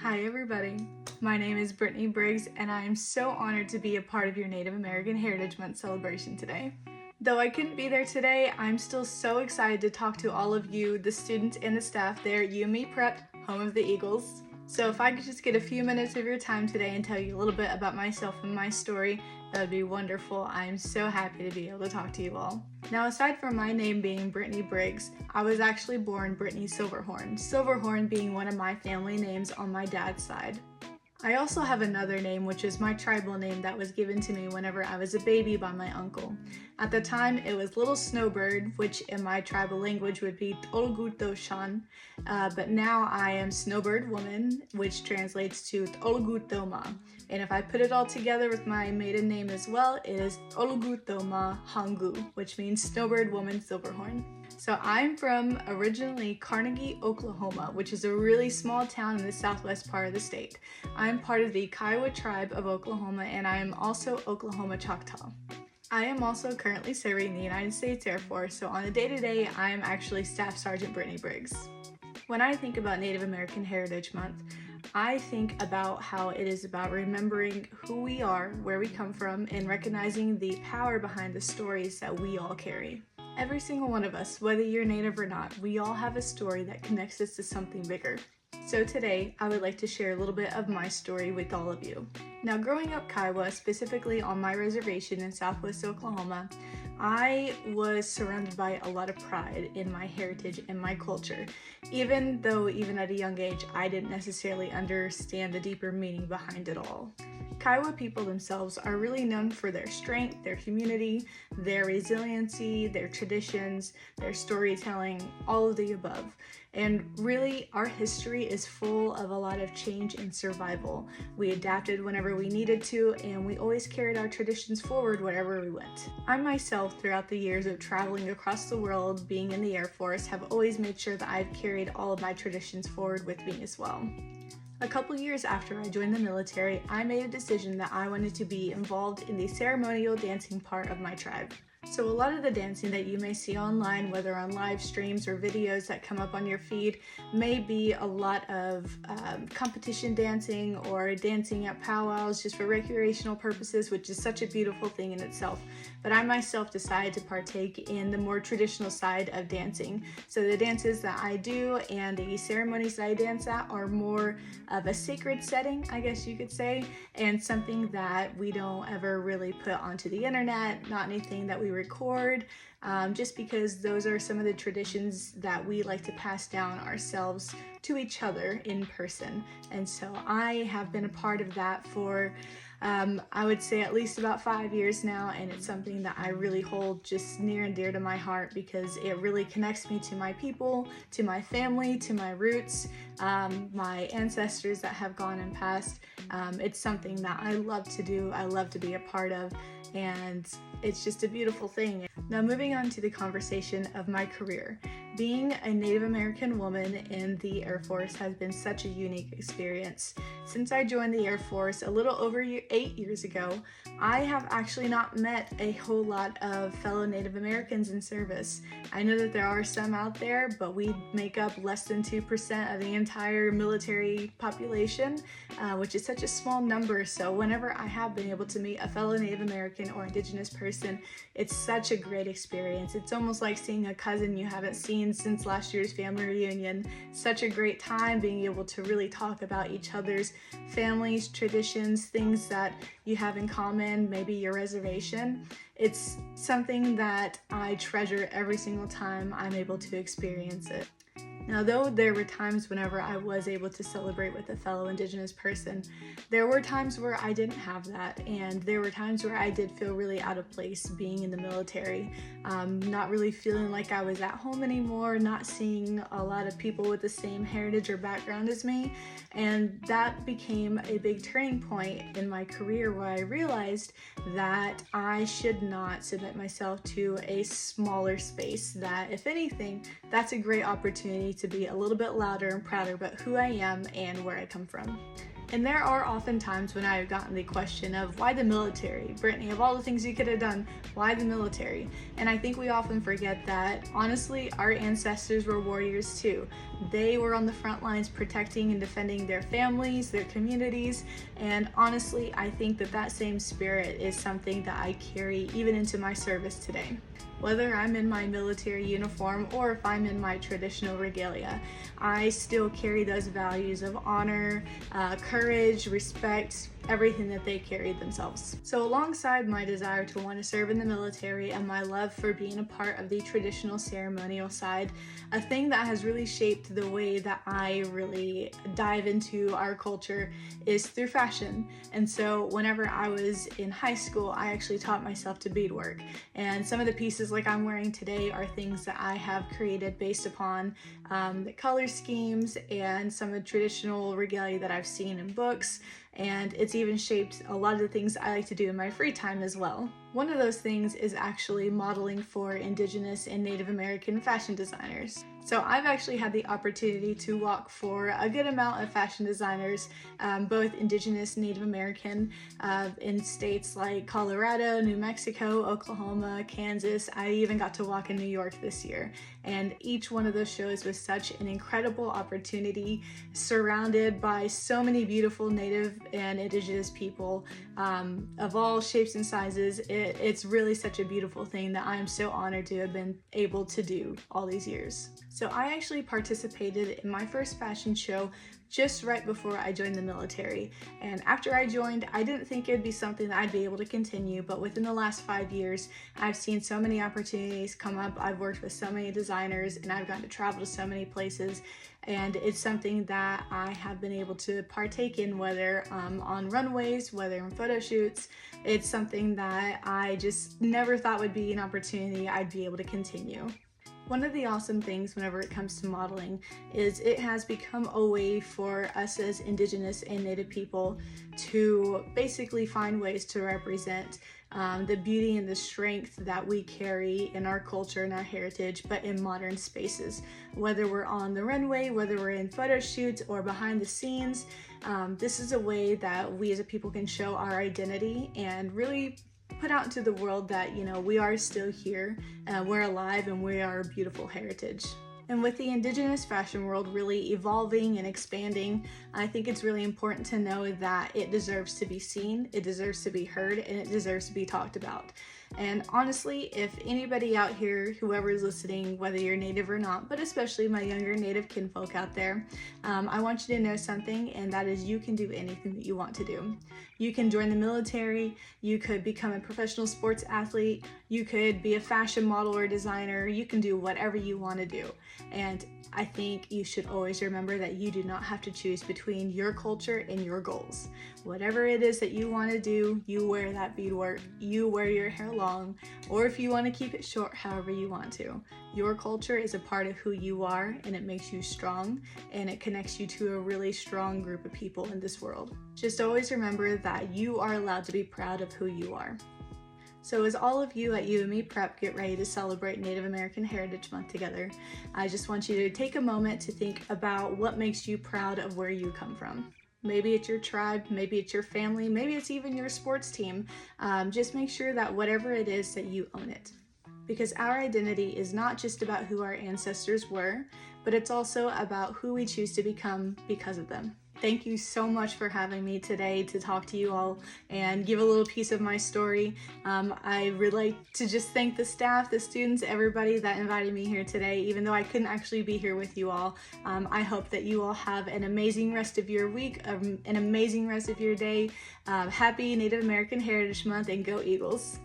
Hi everybody, my name is Brittany Briggs and I am so honored to be a part of your Native American Heritage Month celebration today. Though I couldn't be there today, I'm still so excited to talk to all of you, the students and the staff there at UME Prep, home of the Eagles. So if I could just get a few minutes of your time today and tell you a little bit about myself and my story, that would be wonderful. I'm so happy to be able to talk to you all. Now, aside from my name being Brittany Briggs, I was actually born Brittany Silverhorn, Silverhorn being one of my family names on my dad's side. I also have another name, which is my tribal name that was given to me whenever I was a baby by my uncle. At the time, it was Little Snowbird, which in my tribal language would be Tolgutoshan, but now I am Snowbird Woman, which translates to Tolgutoma. And if I put it all together with my maiden name as well, it is Tolgutoma Hangu, which means Snowbird Woman Silverhorn. So I'm from originally Carnegie, Oklahoma, which is a really small town in the southwest part of the state. I'm part of the Kiowa tribe of Oklahoma, and I am also Oklahoma Choctaw. I am also currently serving the United States Air Force, so on a day-to-day, I am actually Staff Sergeant Brittany Briggs. When I think about Native American Heritage Month, I think about how it is about remembering who we are, where we come from, and recognizing the power behind the stories that we all carry. Every single one of us, whether you're Native or not, we all have a story that connects us to something bigger. So today, I would like to share a little bit of my story with all of you. Now, growing up Kiowa, specifically on my reservation in southwest Oklahoma, I was surrounded by a lot of pride in my heritage and my culture, even though even at a young age, I didn't necessarily understand the deeper meaning behind it all. Kiowa people themselves are really known for their strength, their community, their resiliency, their traditions, their storytelling, all of the above. And really, our history is full of a lot of change and survival. We adapted whenever we needed to, and we always carried our traditions forward wherever we went. I myself, throughout the years of traveling across the world, being in the Air Force, have always made sure that I've carried all of my traditions forward with me as well. A couple years after I joined the military, I made a decision that I wanted to be involved in the ceremonial dancing part of my tribe. So a lot of the dancing that you may see online, whether on live streams or videos that come up on your feed, may be a lot of competition dancing or dancing at powwows just for recreational purposes, which is such a beautiful thing in itself. But I myself decided to partake in the more traditional side of dancing. So the dances that I do and the ceremonies that I dance at are more of a sacred setting, I guess you could say, and something that we don't ever really put onto the internet, not anything that we record, just because those are some of the traditions that we like to pass down ourselves to each other in person. And so I have been a part of that for I would say at least about 5 years now, and it's something that I really hold just near and dear to my heart because it really connects me to my people, to my family, to my roots, my ancestors that have gone and passed. It's something that I love to do, I love to be a part of, and it's just a beautiful thing. Now, moving on to the conversation of my career. Being a Native American woman in the Air Force has been such a unique experience. Since I joined the Air Force a little over 8 years ago, I have actually not met a whole lot of fellow Native Americans in service. I know that there are some out there, but we make up less than 2% of the entire military population, which is such a small number. So whenever I have been able to meet a fellow Native American or Indigenous person, it's such a great experience. It's almost like seeing a cousin you haven't seen since last year's family reunion. Such a great time being able to really talk about each other's families, traditions, things that you have in common, maybe your reservation. It's something that I treasure every single time I'm able to experience it. Now, though there were times whenever I was able to celebrate with a fellow Indigenous person, there were times where I didn't have that, and there were times where I did feel really out of place being in the military, not really feeling like I was at home anymore, not seeing a lot of people with the same heritage or background as me, and that became a big turning point in my career where I realized that I should not submit myself to a smaller space, that if anything, that's a great opportunity to be a little bit louder and prouder about who I am and where I come from. And there are often times when I have gotten the question of why the military? Brittany, of all the things you could have done, why the military? And I think we often forget that, honestly, our ancestors were warriors too. They were on the front lines protecting and defending their families, their communities, and honestly, I think that that same spirit is something that I carry even into my service today. Whether I'm in my military uniform or if I'm in my traditional regalia, I still carry those values of honor, courage, respect, everything that they carried themselves. So alongside my desire to want to serve in the military and my love for being a part of the traditional ceremonial side, a thing that has really shaped the way that I really dive into our culture is through fashion. And so whenever I was in high school, I actually taught myself to beadwork. And some of the pieces like I'm wearing today are things that I have created based upon the color schemes and some of the traditional regalia that I've seen in books. And it's even shaped a lot of the things I like to do in my free time as well. One of those things is actually modeling for Indigenous and Native American fashion designers. So I've actually had the opportunity to walk for a good amount of fashion designers, both Indigenous, Native American, in states like Colorado, New Mexico, Oklahoma, Kansas. I even got to walk in New York this year. And each one of those shows was such an incredible opportunity, surrounded by so many beautiful Native and Indigenous people of all shapes and sizes. It's really such a beautiful thing that I am so honored to have been able to do all these years. So I actually participated in my first fashion show just right before I joined the military. And after I joined, I didn't think it'd be something that I'd be able to continue, but within the last 5 years, I've seen so many opportunities come up. I've worked with so many designers and I've gotten to travel to so many places. And it's something that I have been able to partake in, whether on runways, whether in photo shoots. It's something that I just never thought would be an opportunity I'd be able to continue. One of the awesome things whenever it comes to modeling is it has become a way for us as Indigenous and Native people to basically find ways to represent the beauty and the strength that we carry in our culture and our heritage, but in modern spaces. Whether we're on the runway, whether we're in photo shoots or behind the scenes, this is a way that we as a people can show our identity and really put out into the world that, you know, we are still here, we're alive, and we are a beautiful heritage. And with the Indigenous fashion world really evolving and expanding, I think it's really important to know that it deserves to be seen, it deserves to be heard, and it deserves to be talked about. And honestly, if anybody out here, whoever is listening, whether you're Native or not, but especially my younger Native kinfolk out there, I want you to know something, and that is you can do anything that you want to do. You can join the military, you could become a professional sports athlete, you could be a fashion model or designer, you can do whatever you want to do. And I think you should always remember that you do not have to choose between your culture and your goals. Whatever it is that you want to do, you wear that beadwork, you wear your hair long, or if you want to keep it short, however you want to. Your culture is a part of who you are, and it makes you strong, and it connects you to a really strong group of people in this world. Just always remember that you are allowed to be proud of who you are. So as all of you at UME Prep get ready to celebrate Native American Heritage Month together, I just want you to take a moment to think about what makes you proud of where you come from. Maybe it's your tribe, maybe it's your family, maybe it's even your sports team. Just make sure that whatever it is that you own it. Because our identity is not just about who our ancestors were, but it's also about who we choose to become because of them. Thank you so much for having me today to talk to you all and give a little piece of my story. I would like to just thank the staff, the students, everybody that invited me here today, even though I couldn't actually be here with you all. I hope that you all have an amazing rest of your week, an amazing rest of your day. Happy Native American Heritage Month, and go Eagles!